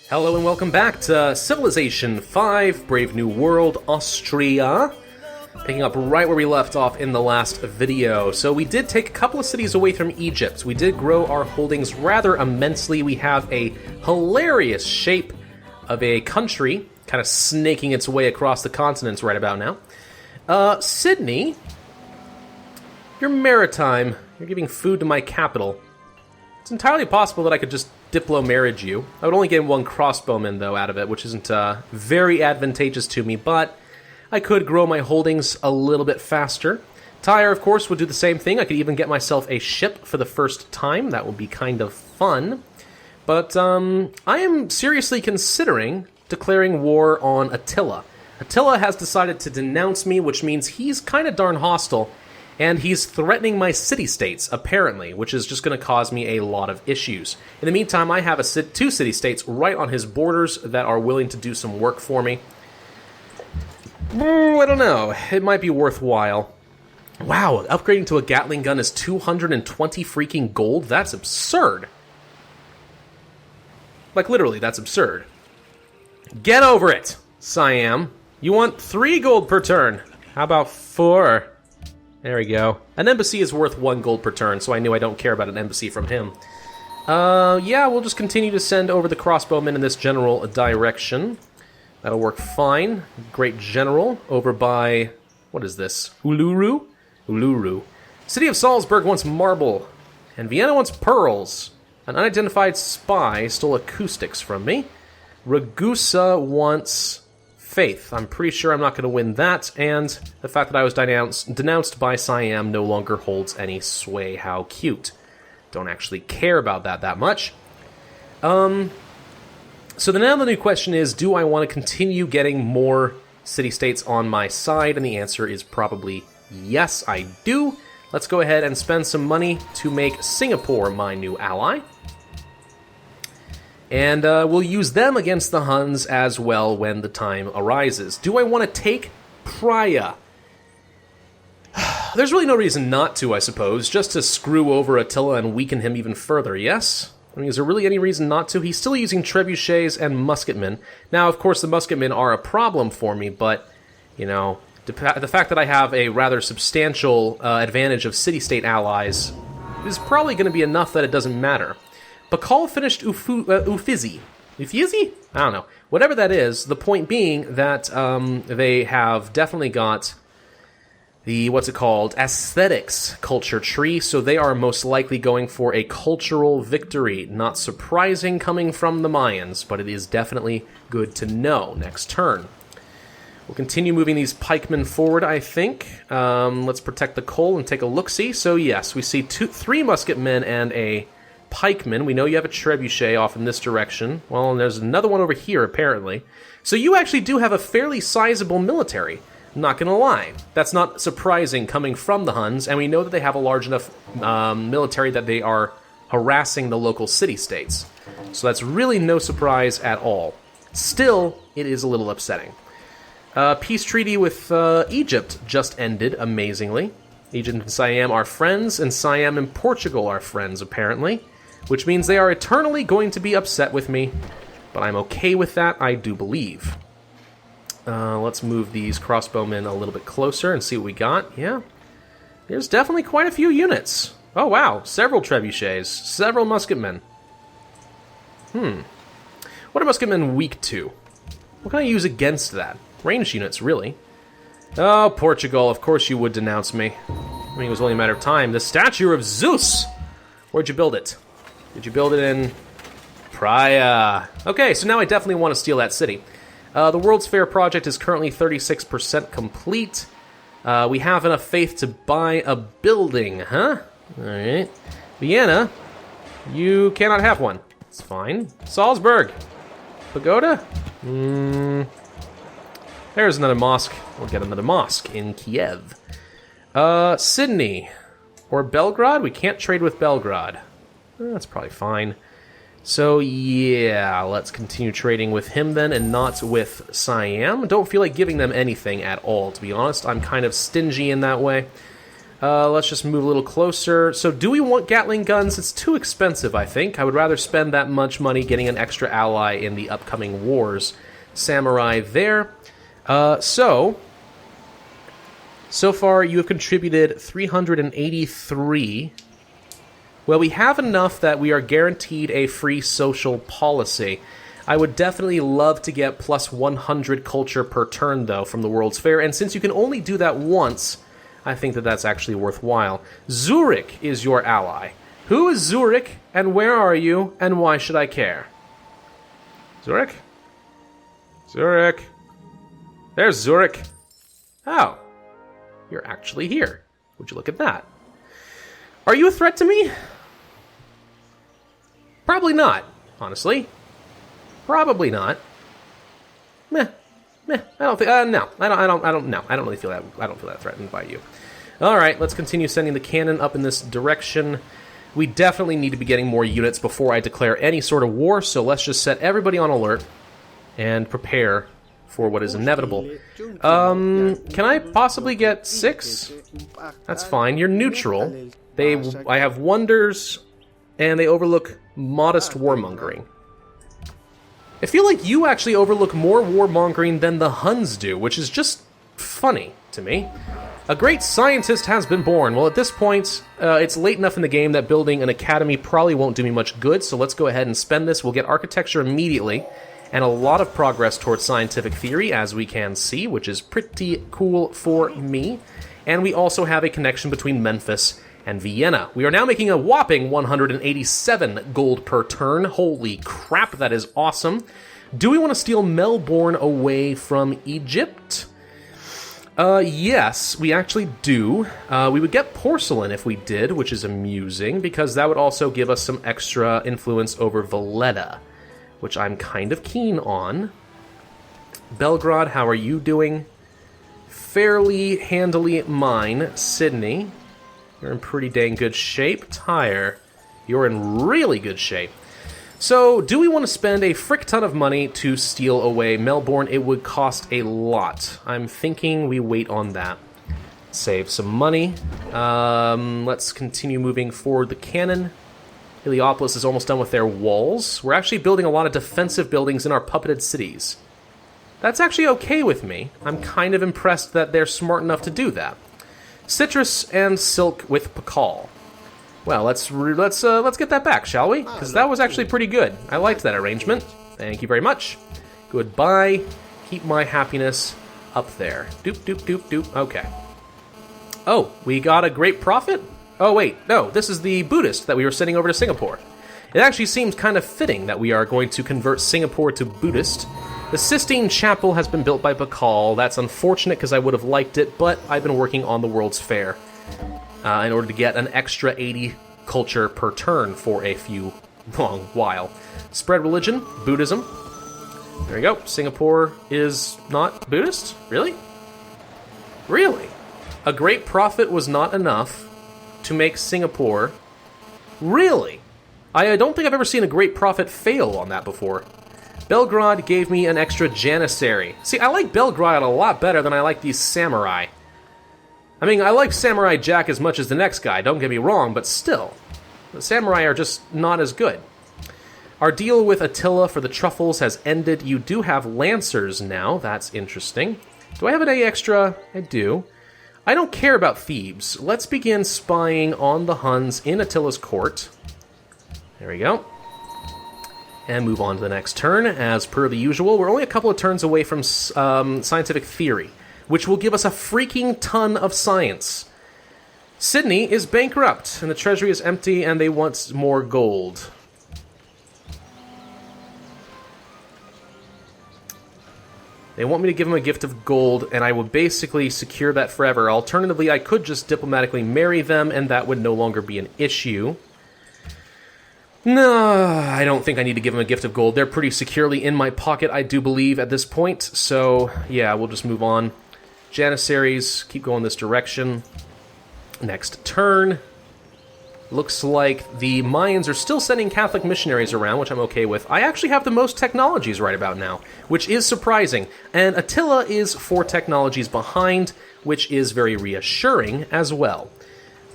Hello and welcome back to Civilization 5, Brave New World, Austria. Picking up right where we left off in the last video. So we did take a couple of cities away from Egypt. We did grow our holdings rather immensely. We have a hilarious shape of a country kind of snaking its way across the continents right about now. Sydney, you're maritime. You're giving food to my capital. It's entirely possible that I could just diplo-marriage you. I would only get one crossbowman, though, out of it, which isn't very advantageous to me, but I could grow my holdings a little bit faster. Tyre, of course, would do the same thing. I could even get myself a ship for the first time. That would be kind of fun. But I am seriously considering declaring war on Attila. Attila has decided to denounce me, which means he's kind of darn hostile. And he's threatening my city-states, apparently, which is just going to cause me a lot of issues. In the meantime, I have two city-states right on his borders that are willing to do some work for me. I don't know. It might be worthwhile. Wow, upgrading to a Gatling gun is 220 freaking gold? That's absurd. Like, literally, that's absurd. Get over it, Siam. You want 3 gold per turn. How about 4? There we go. An embassy is worth 1 gold per turn, so I knew I don't care about an embassy from him. Yeah, we'll just continue to send over the crossbowmen in this general direction. That'll work fine. Great general over by... what is this? Uluru? Uluru. City of Salzburg wants marble, and Vienna wants pearls. An unidentified spy stole acoustics from me. Ragusa wants... faith. I'm pretty sure I'm not going to win that, and the fact that I was denounced by Siam no longer holds any sway. How cute. Don't actually care about that much. So now the new question is, do I want to continue getting more city-states on my side? And the answer is probably yes, I do. Let's go ahead and spend some money to make Singapore my new ally. And we'll use them against the Huns as well when the time arises. Do I want to take Praia? There's really no reason not to, I suppose. Just to screw over Attila and weaken him even further, yes? I mean, is there really any reason not to? He's still using trebuchets and musketmen. Now, of course, the musketmen are a problem for me, but, you know, the fact that I have a rather substantial advantage of city-state allies is probably going to be enough that it doesn't matter. Bakal finished Uffizi. Uffizi? I don't know. Whatever that is, the point being that they have definitely got the, what's it called, aesthetics culture tree, so they are most likely going for a cultural victory. Not surprising coming from the Mayans, but it is definitely good to know next turn. We'll continue moving these pikemen forward, I think. Let's protect the coal and take a look-see. So yes, we see 3 musketmen and a pikeman. We know you have a trebuchet off in this direction. Well, and there's another one over here, apparently. So you actually do have a fairly sizable military. I'm not going to lie. That's not surprising coming from the Huns, and we know that they have a large enough military that they are harassing the local city-states. So that's really no surprise at all. Still, it is a little upsetting. Peace treaty with Egypt just ended, amazingly. Egypt and Siam are friends, and Siam and Portugal are friends, apparently. Which means they are eternally going to be upset with me. But I'm okay with that, I do believe. Let's move these crossbowmen a little bit closer and see what we got. Yeah, there's definitely quite a few units. Oh, wow. Several trebuchets. Several musketmen. What are musketmen weak to? What can I use against that? Ranged units, really. Oh, Portugal. Of course you would denounce me. I mean, it was only a matter of time. The statue of Zeus! Where'd you build it? Did you build it in Praia? Okay, so now I definitely want to steal that city. The World's Fair project is currently 36% complete. We have enough faith to buy a building, huh? Alright. Vienna, you cannot have one. It's fine. Salzburg. Pagoda? There's another mosque. We'll get another mosque in Kiev. Sydney. Or Belgrade? We can't trade with Belgrade. That's probably fine. So, yeah, let's continue trading with him then, and not with Siam. Don't feel like giving them anything at all, to be honest. I'm kind of stingy in that way. Let's just move a little closer. So do we want Gatling guns? It's too expensive, I think. I would rather spend that much money getting an extra ally in the upcoming wars. Samurai there. So far you have contributed 383. Well, we have enough that we are guaranteed a free social policy. I would definitely love to get plus 100 culture per turn, though, from the World's Fair, and since you can only do that once, I think that that's actually worthwhile. Zurich is your ally. Who is Zurich, and where are you, and why should I care? Zurich? Zurich. There's Zurich. Oh. You're actually here. Would you look at that? Are you a threat to me? Probably not, honestly. Probably not. Meh. I don't think. No, I don't. No, I don't really feel that. I don't feel that threatened by you. All right, let's continue sending the cannon up in this direction. We definitely need to be getting more units before I declare any sort of war. So let's just set everybody on alert and prepare for what is inevitable. Can I possibly get 6? That's fine. You're neutral. I have wonders, and they overlook modest warmongering. I feel like you actually overlook more warmongering than the Huns do, which is just funny to me. A great scientist has been born. Well, at this point, it's late enough in the game that building an academy probably won't do me much good, so let's go ahead and spend this. We'll get architecture immediately, and a lot of progress towards scientific theory, as we can see, which is pretty cool for me. And we also have a connection between Memphis and Vienna. We are now making a whopping 187 gold per turn. Holy crap, that is awesome. Do we want to steal Melbourne away from Egypt? Yes, we actually do. We would get porcelain if we did, which is amusing, because that would also give us some extra influence over Valletta, which I'm kind of keen on. Belgrade, how are you doing? Fairly handily mine. Sydney, you're in pretty dang good shape. Tyre, you're in really good shape. So, do we want to spend a frick ton of money to steal away Melbourne? It would cost a lot. I'm thinking we wait on that. Save some money. Let's continue moving forward the cannon. Heliopolis is almost done with their walls. We're actually building a lot of defensive buildings in our puppeted cities. That's actually okay with me. I'm kind of impressed that they're smart enough to do that. Citrus and silk with Pakal. Well, let's get that back, shall we? Because that was actually pretty good. I liked that arrangement. Thank you very much. Goodbye. Keep my happiness up there. Doop, doop, doop, doop. Okay. Oh, we got a great profit? Oh, wait. No, this is the Buddhist that we were sending over to Singapore. It actually seems kind of fitting that we are going to convert Singapore to Buddhist. The Sistine Chapel has been built by Bakal. That's unfortunate because I would have liked it, but I've been working on the World's Fair in order to get an extra 80 culture per turn for a long while. Spread religion, Buddhism. There you go. Singapore is not Buddhist? Really? Really? A great profit was not enough to make Singapore... Really? I don't think I've ever seen a great profit fail on that before. Belgrade gave me an extra Janissary. See, I like Belgrade a lot better than I like these Samurai. I mean, I like Samurai Jack as much as the next guy, don't get me wrong, but still. The Samurai are just not as good. Our deal with Attila for the truffles has ended. You do have Lancers now. That's interesting. Do I have any extra? I do. I don't care about Thebes. Let's begin spying on the Huns in Attila's court. There we go. And move on to the next turn. As per the usual, we're only a couple of turns away from scientific theory, which will give us a freaking ton of science. Sydney is bankrupt, and the treasury is empty, and they want more gold. They want me to give them a gift of gold, and I will basically secure that forever. Alternatively, I could just diplomatically marry them, and that would no longer be an issue. No, I don't think I need to give them a gift of gold. They're pretty securely in my pocket, I do believe, at this point. So, yeah, we'll just move on. Janissaries, keep going this direction. Next turn. Looks like the Mayans are still sending Catholic missionaries around, which I'm okay with. I actually have the most technologies right about now, which is surprising. And Attila is 4 technologies behind, which is very reassuring as well.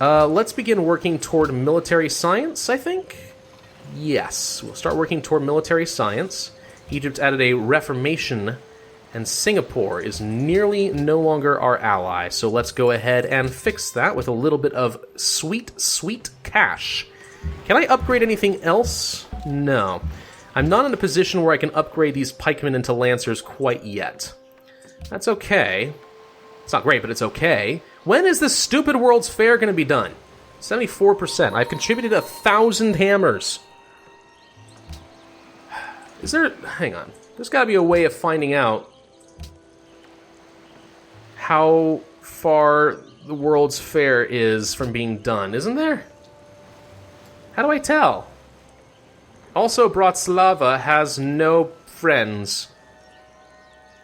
Let's begin working toward military science, I think? Yes, we'll start working toward military science. Egypt added a reformation, and Singapore is nearly no longer our ally. So let's go ahead and fix that with a little bit of sweet, sweet cash. Can I upgrade anything else? No. I'm not in a position where I can upgrade these pikemen into lancers quite yet. That's okay. It's not great, but it's okay. When is this stupid World's Fair going to be done? 74%. I've contributed 1,000 hammers. Is there... Hang on. There's got to be a way of finding out how far the World's Fair is from being done, isn't there? How do I tell? Also, Bratislava has no friends.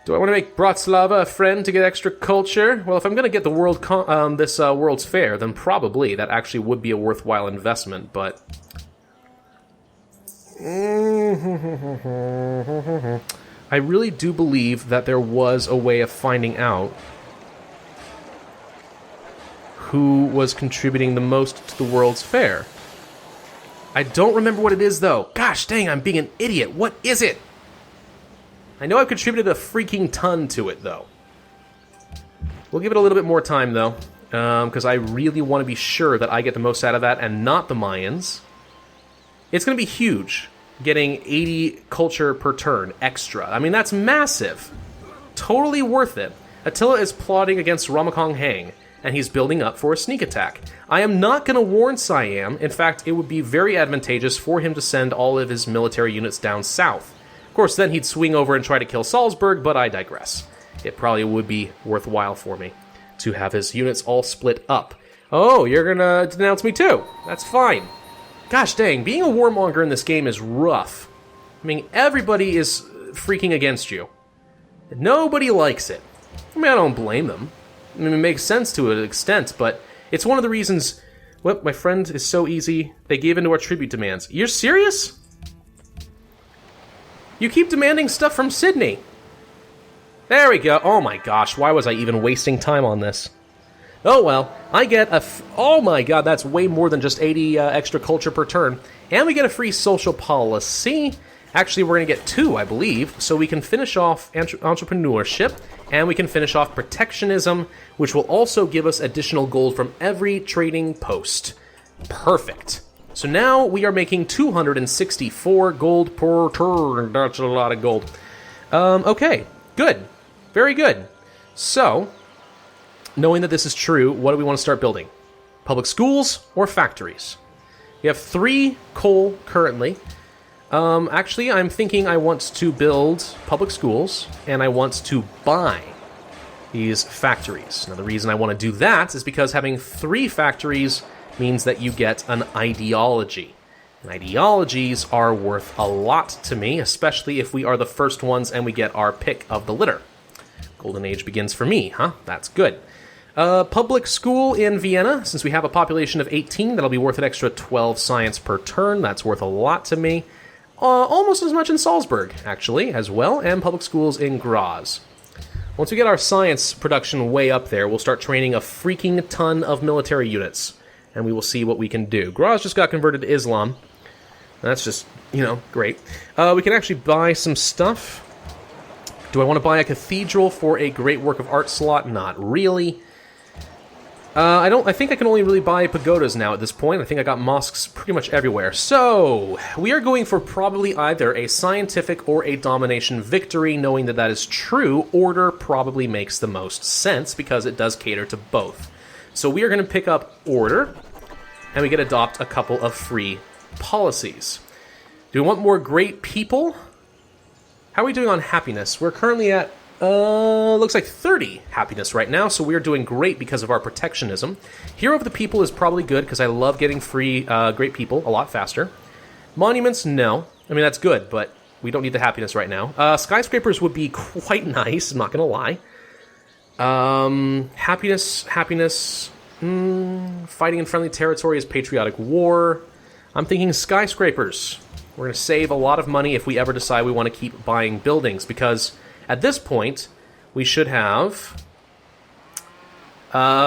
Do I want to make Bratislava a friend to get extra culture? Well, if I'm going to get the World's Fair, then probably that actually would be a worthwhile investment, but... I really do believe that there was a way of finding out who was contributing the most to the World's Fair. I don't remember what it is, though. Gosh dang, I'm being an idiot. What is it? I know I've contributed a freaking ton to it, though. We'll give it a little bit more time, though, because I really want to be sure that I get the most out of that and not the Mayans. It's going to be huge, getting 80 culture per turn extra. I mean, that's massive. Totally worth it. Attila is plotting against Ramakong Hang, and he's building up for a sneak attack. I am not going to warn Siam. In fact, it would be very advantageous for him to send all of his military units down south. Of course, then he'd swing over and try to kill Salzburg, but I digress. It probably would be worthwhile for me to have his units all split up. Oh, you're going to denounce me too. That's fine. Gosh dang, being a warmonger in this game is rough. I mean, everybody is freaking against you. Nobody likes it. I mean, I don't blame them. I mean, it makes sense to an extent, but it's one of the reasons... Well, my friend is so easy. They gave in to our tribute demands. You're serious? You keep demanding stuff from Sydney. There we go. Oh my gosh, why was I even wasting time on this? Oh well, I get a... Oh my god, that's way more than just 80 extra culture per turn. And we get a free social policy. Actually, we're going to get 2, I believe, so we can finish off entrepreneurship, and we can finish off protectionism, which will also give us additional gold from every trading post. Perfect. So now we are making 264 gold per turn. That's a lot of gold. Okay, good. Very good. So, knowing that this is true, what do we want to start building? Public schools or factories? We have 3 coal currently. Actually, I'm thinking I want to build public schools, and I want to buy these factories. Now, the reason I want to do that is because having 3 factories means that you get an ideology. And ideologies are worth a lot to me, especially if we are the first ones and we get our pick of the litter. Golden Age begins for me, huh? That's good. Public school in Vienna, since we have a population of 18, that'll be worth an extra 12 science per turn. That's worth a lot to me. Almost as much in Salzburg, actually, as well, and public schools in Graz. Once we get our science production way up there, we'll start training a freaking ton of military units, and we will see what we can do. Graz just got converted to Islam. That's just, great. We can actually buy some stuff. Do I want to buy a cathedral for a great work of art slot? Not really. I think I can only really buy pagodas now at this point. I think I got mosques pretty much everywhere. So, we are going for probably either a scientific or a domination victory. Knowing that that is true, order probably makes the most sense because it does cater to both. So we are going to pick up order, and we get to adopt a couple of free policies. Do we want more great people? How are we doing on happiness? We're currently at... looks like 30 happiness right now, so we're doing great because of our protectionism. Hero of the People is probably good because I love getting free great people a lot faster. Monuments, no. I mean, that's good, but we don't need the happiness right now. Skyscrapers would be quite nice, I'm not going to lie. Happiness, fighting in friendly territory is patriotic war. I'm thinking skyscrapers. We're going to save a lot of money if we ever decide we want to keep buying buildings, because... at this point, we should have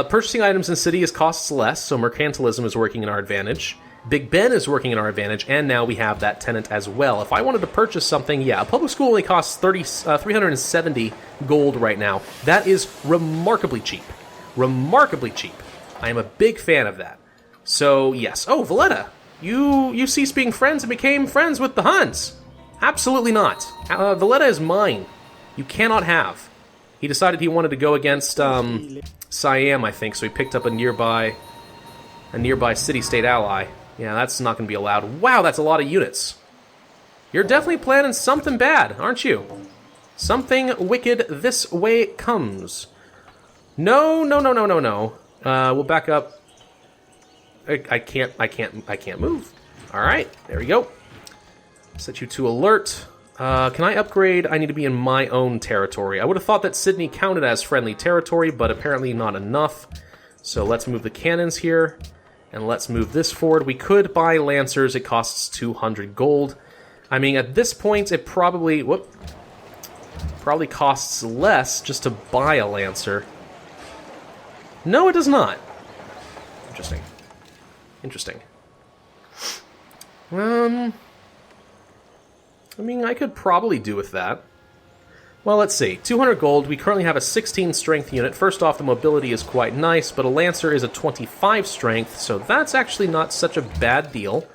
Purchasing items in cities costs less, so mercantilism is working in our advantage. Big Ben is working in our advantage, and now we have that tenant as well. If I wanted to purchase something, yeah, a public school only costs 370 gold right now. That is remarkably cheap. Remarkably cheap. I am a big fan of that. So, yes. Oh, Valletta, you ceased being friends and became friends with the Huns. Absolutely not. Valletta is mine. You cannot have. He decided he wanted to go against Siam, I think, so he picked up a nearby city-state ally. Yeah, that's not going to be allowed. Wow, that's a lot of units. You're definitely planning something bad, aren't you? Something wicked this way comes. No. We'll back up. I can't move. All right, there we go. Set you to alert. Can I upgrade? I need to be in my own territory. I would have thought that Sydney counted as friendly territory, but apparently not enough. So let's move the cannons here. And let's move this forward. We could buy Lancers. It costs 200 gold. I mean, at this point, it probably costs less just to buy a Lancer. No, it does not. Interesting. I mean, I could probably do with that. Well, let's see. 200 gold. We currently have a 16 strength unit. First off, the mobility is quite nice, but a Lancer is a 25 strength, so that's actually not such a bad deal.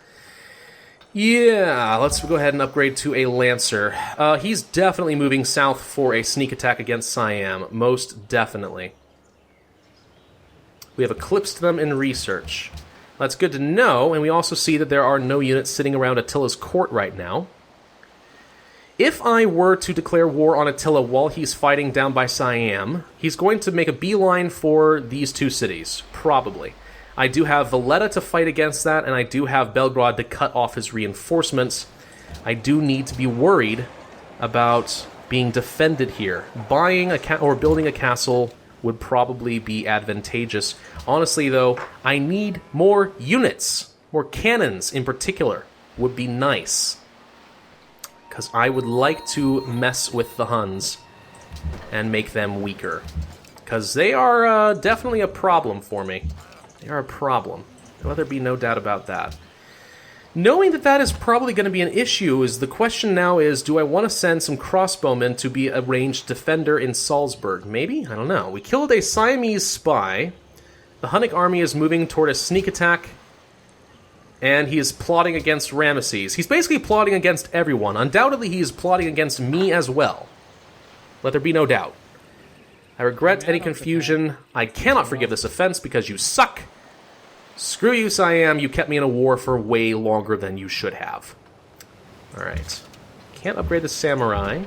Yeah, let's go ahead and upgrade to a Lancer. He's definitely moving south for a sneak attack against Siam. Most definitely. We have eclipsed them in research. That's good to know, and we also see that there are no units sitting around Attila's court right now. If I were to declare war on Attila while he's fighting down by Siam, he's going to make a beeline for these two cities, probably. I do have Valletta to fight against that, and I do have Belgrade to cut off his reinforcements. I do need to be worried about being defended here. Buying or building a castle would probably be advantageous. Honestly, though, I need more units. More cannons, in particular, would be nice. Because I would like to mess with the Huns and make them weaker. Because they are definitely a problem for me. They are a problem. Let there be no doubt about that. Knowing that that is probably going to be an issue, is the question now is, do I want to send some crossbowmen to be a ranged defender in Salzburg? Maybe? I don't know. We killed a Siamese spy. The Hunnic army is moving toward a sneak attack. And he is plotting against Ramesses. He's basically plotting against everyone. Undoubtedly, he is plotting against me as well. Let there be no doubt. I regret any confusion. I cannot forgive this offense because you suck. Screw you, Siam. You kept me in a war for way longer than you should have. Alright. Can't upgrade the samurai.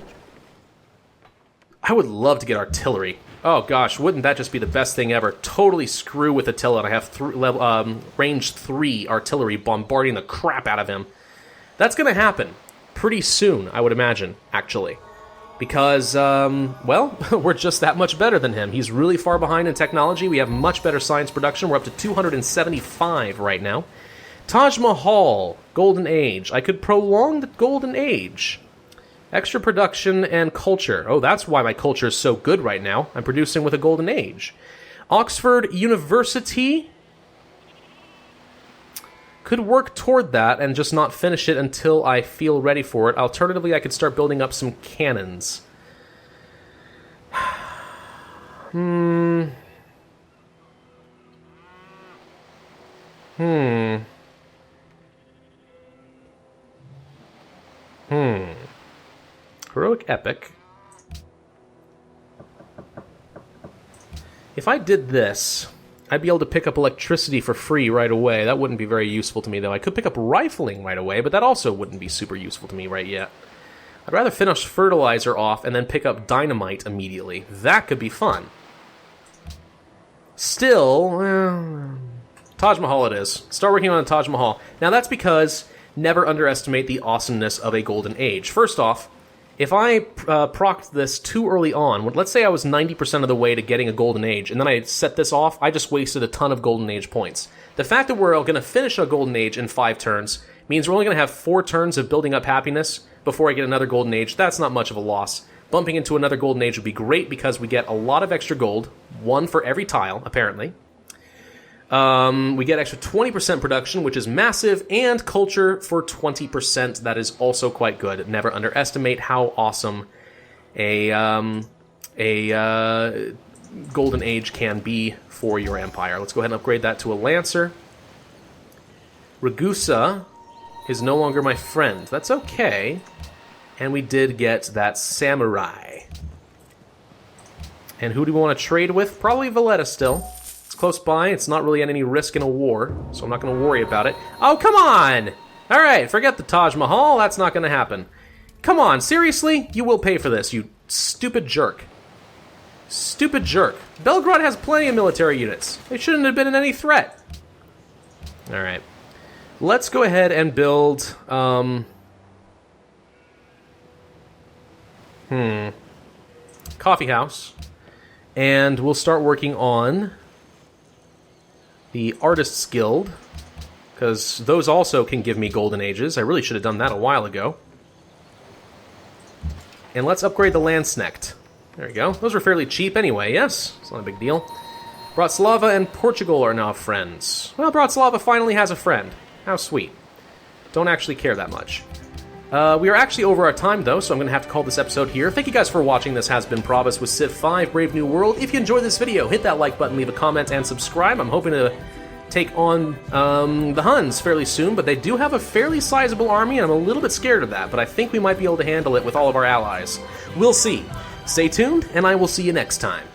I would love to get artillery. Oh gosh, wouldn't that just be the best thing ever? Totally screw with Attila, and I have range 3 artillery bombarding the crap out of him. That's going to happen pretty soon, I would imagine, actually. Because, well, we're just that much better than him. He's really far behind in technology. We have much better science production. We're up to 275 right now. Taj Mahal, Golden Age. I could prolong the Golden Age. Extra production and culture. Oh, that's why my culture is so good right now. I'm producing with a Golden Age. Oxford University. Could work toward that and just not finish it until I feel ready for it. Alternatively, I could start building up some cannons. Heroic Epic. If I did this, I'd be able to pick up electricity for free right away. That wouldn't be very useful to me, though. I could pick up rifling right away, but that also wouldn't be super useful to me right yet. I'd rather finish fertilizer off and then pick up dynamite immediately. That could be fun. Still, Taj Mahal it is. Start working on the Taj Mahal. Now, that's because never underestimate the awesomeness of a Golden Age. First off, if I procced this too early on, let's say I was 90% of the way to getting a Golden Age, and then I set this off, I just wasted a ton of Golden Age points. The fact that we're going to finish a Golden Age in 5 turns means we're only going to have 4 turns of building up happiness before I get another Golden Age. That's not much of a loss. bumping into another golden age would be great because we get a lot of extra gold, 1 for every tile, apparently. We get extra 20% production, which is massive, and culture for 20%. That is also quite good. Never underestimate how awesome a golden age can be for your empire. Let's go ahead and upgrade that to a lancer. Ragusa is no longer my friend. That's okay. And we did get that samurai. And who do we want to trade with? Probably Valletta still. It's close by. It's not really at any risk in a war, so I'm not going to worry about it. Oh, come on! All right, forget the Taj Mahal. That's not going to happen. Come on, seriously? You will pay for this, you stupid jerk. Stupid jerk. Belgrade has plenty of military units. They shouldn't have been in any threat. All right. Let's go ahead and build... coffee house. And we'll start working on the Artists Guild, because those also can give me golden ages. I really should have done that a while ago. And let's upgrade the Landsknecht. There we go. Those were fairly cheap anyway, yes? It's not a big deal. Bratislava and Portugal are now friends. Well, Bratislava finally has a friend. How sweet. Don't actually care that much. We are actually over our time, though, so I'm going to have to call this episode here. Thank you guys for watching. This has been Pravus with Civ 5, Brave New World. If you enjoyed this video, hit that like button, leave a comment, and subscribe. I'm hoping to take on the Huns fairly soon, but they do have a fairly sizable army, and I'm a little bit scared of that, but I think we might be able to handle it with all of our allies. We'll see. Stay tuned, and I will see you next time.